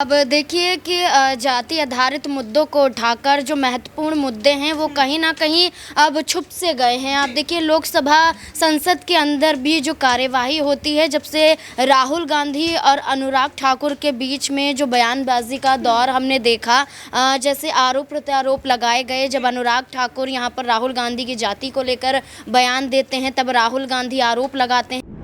अब देखिए कि जाति आधारित मुद्दों को उठाकर जो महत्वपूर्ण मुद्दे हैं वो कहीं ना कहीं अब छुप से गए हैं। आप देखिए लोकसभा संसद के अंदर भी जो कार्यवाही होती है, जब से राहुल गांधी और अनुराग ठाकुर के बीच में जो बयानबाजी का दौर हमने देखा, जैसे आरोप प्रत्यारोप लगाए गए। जब अनुराग ठाकुर यहाँ पर राहुल गांधी की जाति को लेकर बयान देते हैं, तब राहुल गांधी आरोप लगाते हैं।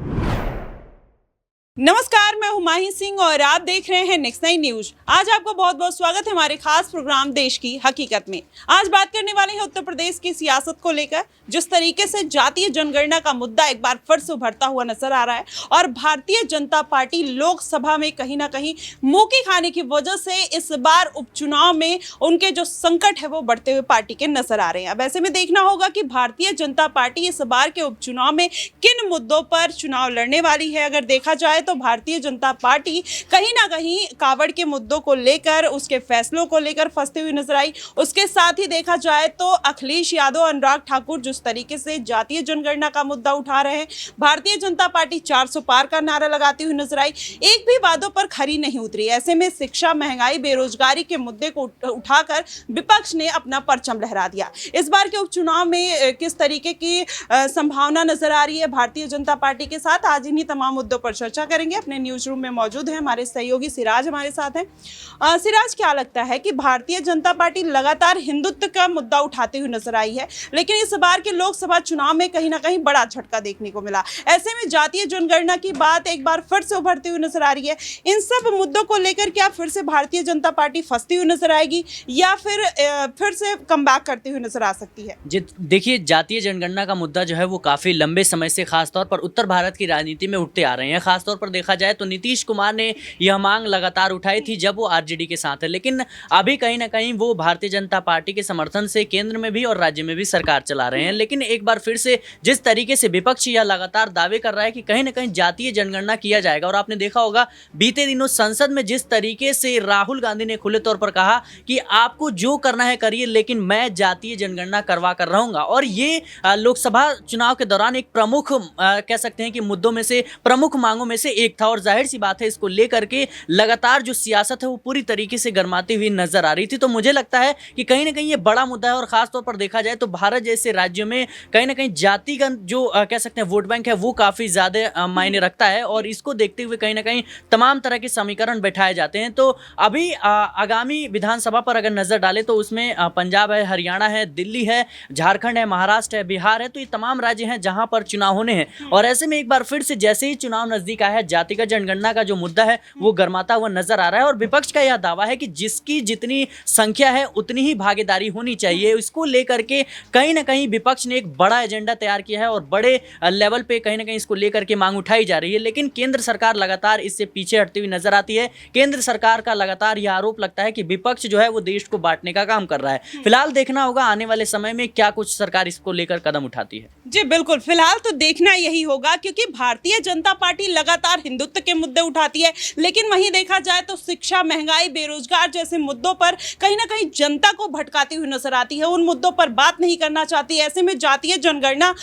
नमस्कार, मैं हुमायूं सिंह और आप देख रहे हैं नेक्स्ट 9 न्यूज। आज आपको बहुत बहुत स्वागत है हमारे खास प्रोग्राम देश की हकीकत में। आज बात करने वाले हैं उत्तर प्रदेश की सियासत को लेकर। जिस तरीके से जातीय जनगणना का मुद्दा एक बार फिर से उभरता हुआ नजर आ रहा है और भारतीय जनता पार्टी लोकसभा में कहीं ना कहीं मुंह की खाने की वजह से इस बार उपचुनाव में उनके जो संकट है वो बढ़ते हुए पार्टी के नजर आ रहे हैं। अब ऐसे में देखना होगा कि भारतीय जनता पार्टी इस बार के उपचुनाव में किन मुद्दों पर चुनाव लड़ने वाली है। अगर देखा जाए तो भारतीय जनता पार्टी कहीं ना कहीं कावड़ के मुद्दों को लेकर, उसके फैसलों को लेकर फंसती हुई नजर आई। उसके साथ ही देखा जाए तो अखिलेश यादव, अनुराग ठाकुर जिस तरीके से जातीय जनगणना का मुद्दा उठा रहे हैं, भारतीय जनता पार्टी 400 पार का नारा लगाती हुई नजर आई, एक भी वादों पर खरी नहीं उतरी। ऐसे में शिक्षा, महंगाई, बेरोजगारी के मुद्दे को उठाकर विपक्ष ने अपना परचम लहरा दिया। इस बार के उपचुनाव में किस तरीके की संभावना नजर आ रही है भारतीय जनता पार्टी के साथ, आज इन्हीं तमाम मुद्दों पर चर्चा करेंगे। अपने न्यूज रूम में मौजूद है हमारे सहयोगी सिराज हमारे साथ हैं। सिराज, क्या लगता है कि भारतीय जनता पार्टी लगातार हिंदुत्व का मुद्दा उठाते हुए नजर आई है, लेकिन इस बार के लोकसभा चुनाव में कहीं ना कहीं बड़ा झटका देखने को मिला। ऐसे में जातीय जनगणना की बात एक बार फिर से उभरती हुई नजर आ रही है। इन सब मुद्दों को लेकर क्या फिर से भारतीय जनता पार्टी फंसती हुई नजर आएगी या फिर से कमबैक करती हुई नजर आ सकती है? देखिए, जातीय जनगणना का मुद्दा जो है वो काफ़ी लंबे समय से खासतौर पर उत्तर भारत की राजनीति में उठते आ रहे हैं। खासतौर पर देखा जाए तो नीतीश कुमार ने यह मांग लगातार उठाई थी जब वो आरजेडी के साथ है, लेकिन अभी कहीं ना कहीं वो भारतीय जनता पार्टी के समर्थन से केंद्र में भी और राज्य में भी सरकार चला रहे हैं। लेकिन एक बार फिर से जिस तरीके से विपक्ष यह लगातार दावे कर रहा है कि कहीं ना कहीं जातीय जनगणना किया जाएगा, और आपने देखा होगा बीते दिनों संसद में जिस तरीके से राहुल गांधी ने खुले तौर पर कहा कि आपको जो करना है करिए, लेकिन मैं जातीय जनगणना करवा कर रहूंगा। और ये लोकसभा चुनाव के दौरान एक प्रमुख कह सकते हैं कि मुद्दों में से, प्रमुख मांगों में से एक था। और जाहिर सी बात है, इसको लेकर के लगातार जो सियासत है वो पूरी तरीके से गरमाती हुई नजर आ रही थी। तो मुझे लगता है कि कहीं ना कहीं ये बड़ा मुद्दा है, और खासतौर पर देखा जाए तो भारत जैसे राज्यों में कहीं ना कहीं जातिगत जो कह सकते हैं वोट बैंक है वो काफी ज्यादा मायने रखता है, और इसको देखते हुए कहीं ना कहीं तमाम तरह के समीकरण बैठाए जाते हैं। तो अभी आगामी विधानसभा पर अगर नजर डाले तो उसमें पंजाब है, हरियाणा है, दिल्ली है, झारखंड है, महाराष्ट्र है, बिहार है। तो ये तमाम राज्य हैं जहां पर चुनाव होने हैं, और ऐसे में एक बार फिर से जैसे ही चुनाव नजदीक आया है, जातिगत जनगणना का जो मुद्दा है वो गरमाता हुआ नजर आ रहा है। और विपक्ष का यह दावा है कि जिसकी जितनी संख्या है उतनी ही भागीदारी होनी चाहिए। इसको लेकर के कहीं ना कहीं विपक्ष ने एक बड़ा एजेंडा तैयार किया है, और बड़े लेवल पे कहीं ना कहीं इसको लेकर के मांग उठाई जा रही है। लेकिन केंद्र सरकार लगातार इससे पीछे हटती हुई नजर आती है। केंद्र सरकार का लगातार यह आरोप लगता है कि विपक्ष जो है वो देश को बांटने का काम कर रहा है। फिलहाल देखना होगा आने वाले समय में क्या कुछ सरकार इसको लेकर कदम उठाती है। जी बिल्कुल, फिलहाल तो देखना यही होगा, क्योंकि भारतीय जनता पार्टी लगातार हिंदुत्व के मुद्दे उठाती है, लेकिन वहीं देखा जाए तो शिक्षा, महंगाई, बेरोजगार जैसे मुद्दों पर कहीं ना कहीं जनता को भटकाती हुई नजर आती है। उन मुद्दों पर बात नहीं करना चाहती। ऐसे में जातीय जनगणना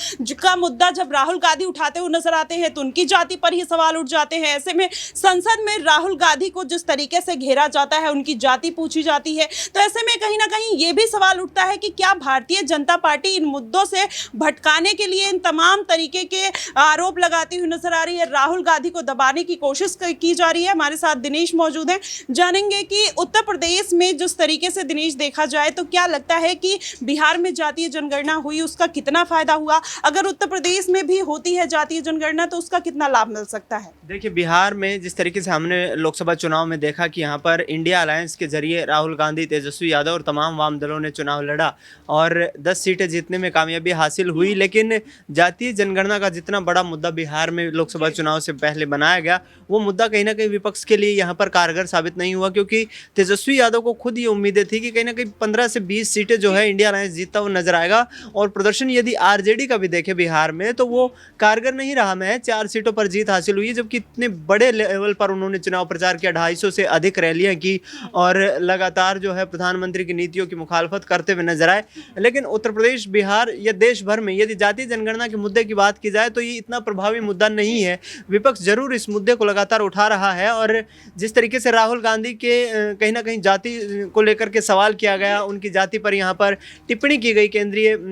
का मुद्दा जब राहुल गांधी उठाते हुए नजर आते हैं तो उनकी जाति पर ही सवाल उठ जाते हैं। ऐसे में संसद में राहुल गांधी को जिस तरीके से घेरा जाता है, उनकी जाति पूछी जाती है, तो ऐसे में कहीं ना कहीं ये भी सवाल उठता है कि क्या भारतीय जनता पार्टी इन मुद्दों से भटकाने के लिए इन तमाम तरीके के आरोप लगाती हुई नजर आ रही है, राहुल गांधी को दबाने की कोशिश की जा रही है। हमारे साथ दिनेश मौजूद हैं, जानेंगे कि उत्तर प्रदेश में जिस तरीके से दिनेश देखा जाए तो क्या लगता है कि बिहार में जातीय जनगणना हुई, उसका कितना फायदा हुआ? अगर उत्तर प्रदेश में भी होती है जातीय जनगणना तो उसका कितना लाभ मिल सकता है? देखिए, बिहार में जिस तरीके से हमने लोकसभा चुनाव में देखा कि यहाँ पर इंडिया अलायंस के जरिए राहुल गांधी, तेजस्वी यादव और तमाम वाम दलों ने चुनाव लड़ा और 10 सीटें जीतने में कामयाबी हासिल हुई। लेकिन जातीय जनगणना का जितना बड़ा मुद्दा बिहार में लोकसभा चुनाव से पहले बनाया गया, वो मुद्दा कहीं ना कहीं विपक्ष के लिए यहाँ पर कारगर साबित नहीं हुआ, क्योंकि तेजस्वी यादव को खुद ये उम्मीदें थी कि कहीं ना कहीं 15 से 20 सीटें जो है इंडिया अलायंस जीतता हुआ नजर आएगा। और प्रदर्शन यदि आरजेडी का भी देखे बिहार में तो वो कारगर नहीं रहा। में 4 सीटों पर जीत हासिल हुई, जबकि इतने बड़े लेवल पर उन्होंने चुनाव प्रचार किया, 250 से अधिक रैलियां की और लगातार जो है प्रधानमंत्री की नीतियों की मुखालफत करते हुए नजर आए। लेकिन उत्तर प्रदेश, बिहार या देश भर में यदि जातीय जनगणना के मुद्दे की बात की जाए तो ये इतना प्रभावी मुद्दा नहीं है। विपक्ष जरूर इस मुद्दे को लगातार उठा रहा है। और जिस तरीके से राहुल गांधी के कहीं ना कहीं जाति को लेकर के सवाल किया गया, उनकी जाति पर यहाँ पर टिप्पणी की गई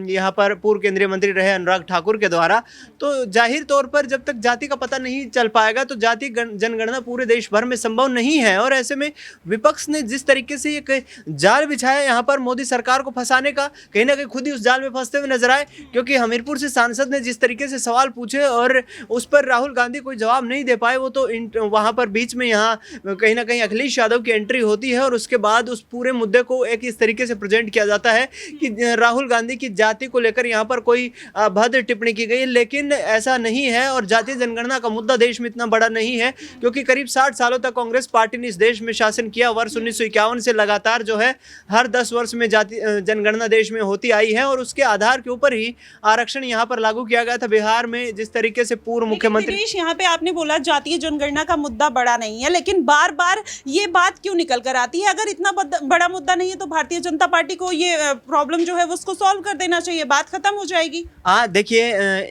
यहाँ पर पूर्व केंद्रीय मंत्री रहे अनुराग ठाकुर के द्वारा, तो जाहिर तौर पर जब तक जाति का पता नहीं चल पाएगा तो जाति जनगणना पूरे देश भर में संभव नहीं है। और ऐसे में विपक्ष ने जिस तरीके से एक जाल बिछाया यहाँ पर मोदी सरकार को फंसाने का, कहीं ना कहीं खुद ही उस जाल में फंसते हुए नजर आए। क्योंकि हमीरपुर से सांसद ने जिस तरीके से सवाल पूछे और उस पर राहुल गांधी कोई जवाब नहीं दे पाए, वो तो वहाँ पर बीच में यहाँ कहीं ना कहीं अखिलेश यादव की एंट्री होती है और उसके बाद उस पूरे मुद्दे को एक इस तरीके से प्रेजेंट किया जाता है कि राहुल गांधी की जाति को लेकर यहाँ पर कोई अभद्र टिप्पणी की गई। लेकिन ऐसा नहीं है और जातीय जनगणना का मुद्दा देश में इतना बड़ा नहीं है, क्योंकि करीब 60 सालों तक कांग्रेस पार्टी ने इस देश में शासन किया। वर्ष 1951 से लगातार जो है हर 10 वर्ष में जाति जनगणना देश में होती आई है और उसके आधार के ऊपर ही आरक्षण यहाँ पर लागू किया गया था। बिहार में जिस तरीके से पूर्व मुख्यमंत्री यहाँ पे आपने बोला जातीय जनगणना का मुद्दा बड़ा नहीं है, लेकिन बार बार ये बात क्यों निकल कर आती है? अगर इतना बड़ा मुद्दा नहीं है तो भारतीय जनता पार्टी को ये प्रॉब्लम जो है वो उसको सॉल्व कर देना चाहिए, बात खत्म हो जाएगी। हाँ देखिए,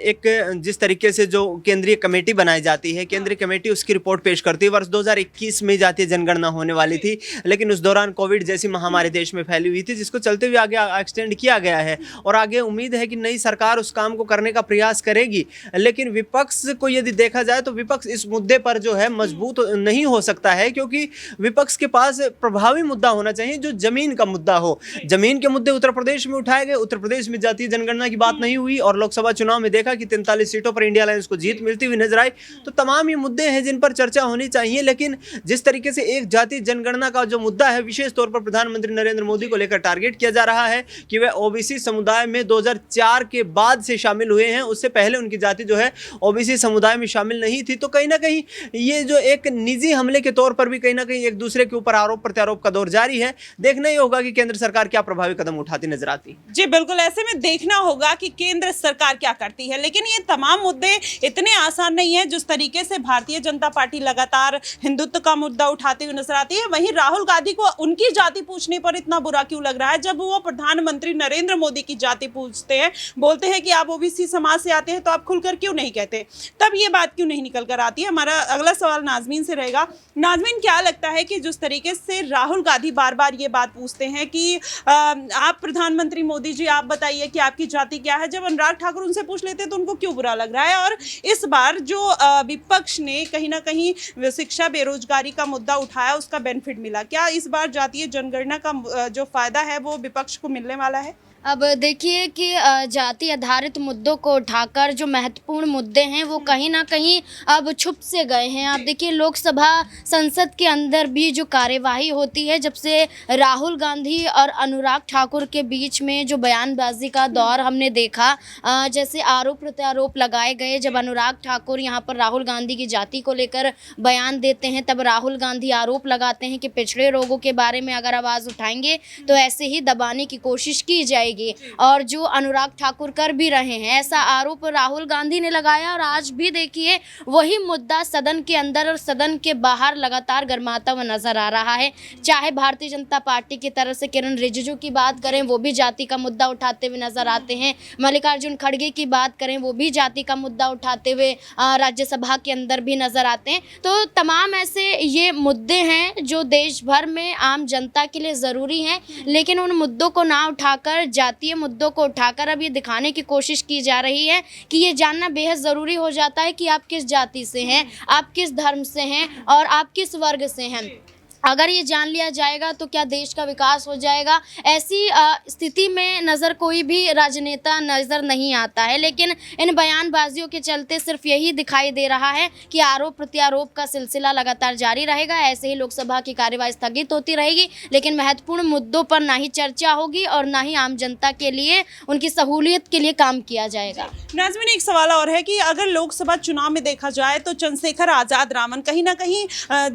एक जिस तरीके से जो केंद्रीय कमेटी बनाई जाती है, केंद्रीय कमेटी उसकी रिपोर्ट पेश करती है। वर्ष 2021 में जातीय जनगणना होने वाली थी, लेकिन उस दौरान कोविड जैसी महामारी देश में फैली हुई थी, जिसको चलते हुए आगे एक्सटेंड किया गया है और आगे उम्मीद है कि नई सरकार उस काम को करने का प्रयास करेगी। लेकिन विपक्ष को यदि देखा जाए तो विपक्ष इस मुद्दे पर जो है मजबूत नहीं हो सकता है, क्योंकि विपक्ष के पास प्रभावी मुद्दा होना चाहिए जो जमीन का मुद्दा हो। जमीन के मुद्दे उत्तर प्रदेश में उठाए गए, उत्तर प्रदेश में जातीय जनगणना की बात नहीं हुई और लोकसभा चुनाव में देखा कि 43 सीटों पर इंडिया अलायंस को जीत मिलती हुई नजर आई। तो तमाम ये मुद्दे हैं जिन पर चर्चा होनी चाहिए। लेकिन जिस तरीके से एक जातीय जनगणना का जो मुद्दा है विशेष तौर पर प्रधानमंत्री नरेंद्र मोदी को लेकर टारगेट किया जा रहा है कि वह ओबीसी समुदाय में 2004 के बाद से शामिल हुए हैं, उससे पहले उनकी जाति जो है ओबीसी समुदाय में शामिल नहीं थी। तो कहीं ना कहीं ये जो एक निजी हमले के तौर पर भी कहीं ना कहीं एक दूसरे के ऊपर आरोप प्रत्यारोप का दौर जारी है। देखना ही होगा कि केंद्र सरकार क्या प्रभावी कदम उठाती नजर आती। जी बिल्कुल, ऐसे में देखना होगा कि केंद्र सरकार क्या करती है। लेकिन ये तमाम मुद्दे इतने आसान नहीं है। जिस तरीके से भारतीय जनता पार्टी लगातार हिंदुत्व का मुद्दा उठाते हुए नजर आती है, वहीं राहुल गांधी को उनकी जाति पूछने पर इतना बुरा क्यों लग रहा है जब वो प्रधानमंत्री नरेंद्र मोदी की जाति पूछते हैं, बोलते हैं कि आप ओबीसी समाज से आते हैं तो आप खुलकर क्यों नहीं कहते? तब ये बात क्यों नहीं निकल कर आती है? हमारा अगला सवाल नाजमीन से रहेगा। नाजमीन, क्या लगता है कि जिस तरीके से राहुल गांधी बार बार ये बात पूछते हैं कि आप प्रधानमंत्री मोदी जी आप बताइए कि आपकी जाति क्या है, जब अनुराग ठाकुर उनसे पूछ लेते हैं तो उनको क्यों बुरा लग रहा है? और इस बार जो विपक्ष ने कहीं ना कहीं शिक्षा बेरोजगारी का मुद्दा उठाया उसका बेनिफिट मिला, क्या इस बार जातीय जनगणना का जो फायदा है वो विपक्ष को मिलने वाला है? अब देखिए कि जाति आधारित मुद्दों को उठाकर जो महत्वपूर्ण मुद्दे हैं वो कहीं ना कहीं अब छुप से गए हैं। आप देखिए लोकसभा संसद के अंदर भी जो कार्यवाही होती है, जब से राहुल गांधी और अनुराग ठाकुर के बीच में जो बयानबाजी का दौर हमने देखा, जैसे आरोप प्रत्यारोप लगाए गए। जब अनुराग ठाकुर यहाँ पर राहुल गांधी की जाति को लेकर बयान देते हैं तब राहुल गांधी आरोप लगाते हैं कि पिछड़े लोगों के बारे में अगर आवाज़ उठाएंगे तो ऐसे ही दबाने की कोशिश की जाएगी, और जो अनुराग ठाकुर कर भी रहे हैं। ऐसा आरोप राहुल गांधी ने लगाया और आज भी देखिए वही मुद्दा सदन के अंदर और सदन के बाहर लगातार गरमाता हुआ नजर आ रहा है। चाहे भारतीय जनता पार्टी की तरफ से किरण रिजिजू की बात करें, वो भी जाति का मुद्दा उठाते हुए नजर आते हैं। मल्लिकार्जुन खड़गे की बात करें, वो भी जाति का मुद्दा उठाते हुए राज्यसभा के अंदर भी नजर आते हैं। तो तमाम ऐसे ये मुद्दे हैं जो देश भर में आम जनता के लिए ज़रूरी हैं, लेकिन उन मुद्दों को ना उठाकर, जातीय मुद्दों को उठाकर अब ये दिखाने की कोशिश की जा रही है कि ये जानना बेहद ज़रूरी हो जाता है कि आप किस जाति से हैं, आप किस धर्म से हैं और आप किस वर्ग से हैं। अगर ये जान लिया जाएगा तो क्या देश का विकास हो जाएगा? ऐसी स्थिति में नज़र कोई भी राजनेता नज़र नहीं आता है, लेकिन इन बयानबाजियों के चलते सिर्फ यही दिखाई दे रहा है कि आरोप प्रत्यारोप का सिलसिला लगातार जारी रहेगा। ऐसे ही लोकसभा की कार्यवाही स्थगित होती रहेगी, लेकिन महत्वपूर्ण मुद्दों पर ना ही चर्चा होगी और ना ही आम जनता के लिए उनकी सहूलियत के लिए काम किया जाएगा। नाज़मीन, एक सवाल और है कि अगर लोकसभा चुनाव में देखा जाए तो चंद्रशेखर आज़ाद रामन कहीं ना कहीं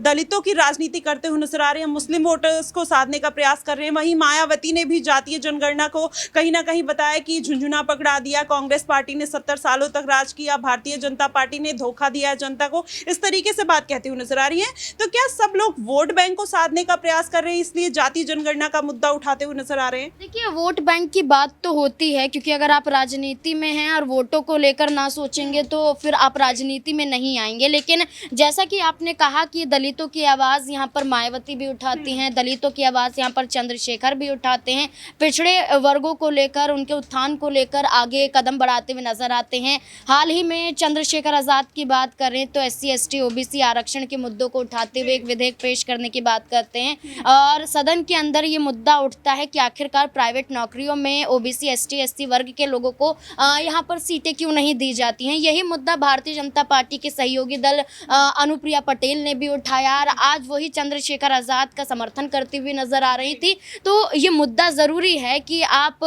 दलितों की राजनीति करते हुए नजर आ रहे हैं, मुस्लिम वोटर्स को साधने का प्रयास कर रहे हैं। वहीं मायावती ने भी जातीय जनगणना को कहीं ना कहीं बताया कि झुंझुना पकड़ा दिया, कांग्रेस पार्टी ने 70 सालों तक राज किया, भारतीय जनता पार्टी ने धोखा दिया है जनता को, इस तरीके से बात कहती हुई नजर आ रही है। तो क्या सब लोग वोट बैंक को साधने का प्रयास कर रहे हैं, इसलिए जातीय जनगणना का मुद्दा उठाते हुए नजर आ रहे हैं? देखिए, वोट बैंक की बात तो होती है, क्योंकि अगर आप राजनीति में हैं और वोटों को लेकर ना सोचेंगे तो फिर आप राजनीति में नहीं आएंगे। लेकिन जैसा कि आपने कहा कि दलितों की आवाज़ यहाँ पर मायावती भी उठाती हैं, दलितों की आवाज़ यहाँ पर चंद्रशेखर भी उठाते हैं, पिछड़े वर्गों को लेकर, उनके उत्थान को लेकर आगे कदम बढ़ाते हुए नजर आते हैं। हाल ही में चंद्रशेखर आज़ाद की बात करें तो SC ST OBC आरक्षण के मुद्दों को उठाते हुए एक विधेयक पेश करने की बात करते हैं और सदन के अंदर ये मुद्दा उठता है कि आखिरकार प्राइवेट नौकरियों में OBC ST SC वर्ग के लोगों को यहाँ पर सीटें क्यों नहीं दी जाती हैं। यही मुद्दा भारतीय जनता पार्टी के सहयोगी दल अनुप्रिया पटेल ने भी उठाया और आज वही चंद्रशेखर आज़ाद का समर्थन करती हुई नजर आ रही थी। तो ये मुद्दा ज़रूरी है कि आप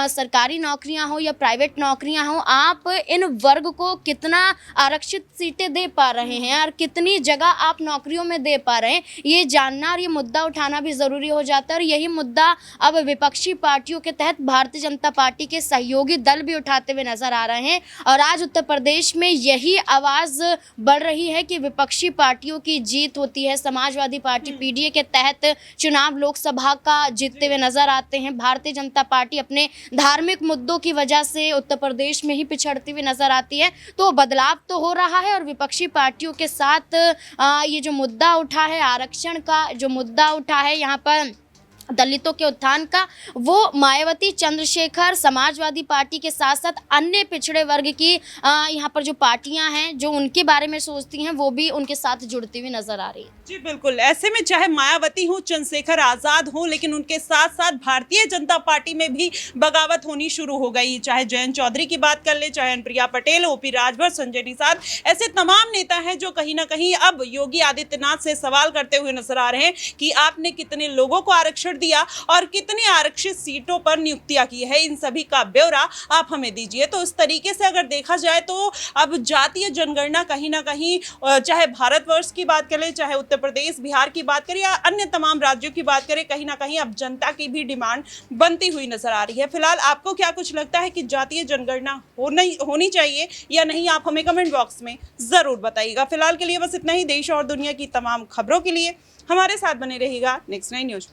सरकारी नौकरियां हो या प्राइवेट नौकरियां हो, आप इन वर्ग को कितना आरक्षित सीटें दे पा रहे हैं और कितनी जगह आप नौकरियों में दे पा रहे हैं, ये जानना और ये मुद्दा उठाना भी ज़रूरी हो जाता है। और यही मुद्दा अब विपक्षी पार्टियों के तहत भारतीय जनता पार्टी के सहयोगी दल भी उठाते हुए नजर आ रहे हैं और आज उत्तर प्रदेश में यही आवाज़ बढ़ रही है कि विपक्षी पार्टियों की जीत होती है। समाजवादी पार्टी PDA के तहत चुनाव लोकसभा का जीतते हुए नजर आते हैं। भारतीय जनता पार्टी अपने धार्मिक मुद्दों की वजह से उत्तर प्रदेश में ही पिछड़ती हुई नजर आती है। तो बदलाव तो हो रहा है और विपक्षी पार्टियों के साथ ये जो मुद्दा उठा है, आरक्षण का जो मुद्दा उठा है, यहाँ पर दलितों के उत्थान का, वो मायावती, चंद्रशेखर, समाजवादी पार्टी के साथ साथ अन्य पिछड़े वर्ग की यहाँ पर जो पार्टियां हैं जो उनके बारे में सोचती हैं, वो भी उनके साथ जुड़ती हुई नजर आ रही है। जी बिल्कुल, ऐसे में चाहे मायावती हो, चंद्रशेखर आजाद हो, लेकिन उनके साथ साथ भारतीय जनता पार्टी में भी बगावत होनी शुरू हो गई। चाहे जयंत चौधरी की बात कर ले, चाहे अनुप्रिया पटेल, OP राजभर, संजय निषाद, ऐसे तमाम नेता हैं जो कहीं ना कहीं अब योगी आदित्यनाथ से सवाल करते हुए नजर आ रहे हैं कि आपने कितने लोगों को आरक्षण दिया और कितनी आरक्षित सीटों पर नियुक्तियां की है, इन सभी का ब्यौरा आप हमें दीजिए। तो इस तरीके से अगर देखा जाए तो अब जातीय जनगणना कहीं ना कहीं, चाहे भारतवर्ष की बात करें, चाहे उत्तर प्रदेश, बिहार की बात करें या अन्य तमाम राज्यों की बात करें, कहीं ना कहीं अब जनता की भी डिमांड बनती हुई नजर आ रही है। फिलहाल आपको क्या कुछ लगता है कि जातीय जनगणना होनी चाहिए या नहीं, आप हमें कमेंट बॉक्स में जरूर बताइएगा। फिलहाल के लिए बस इतना ही। देश और दुनिया की तमाम खबरों के लिए हमारे साथ बने रहिएगा नेक्स्ट 9 न्यूज पर।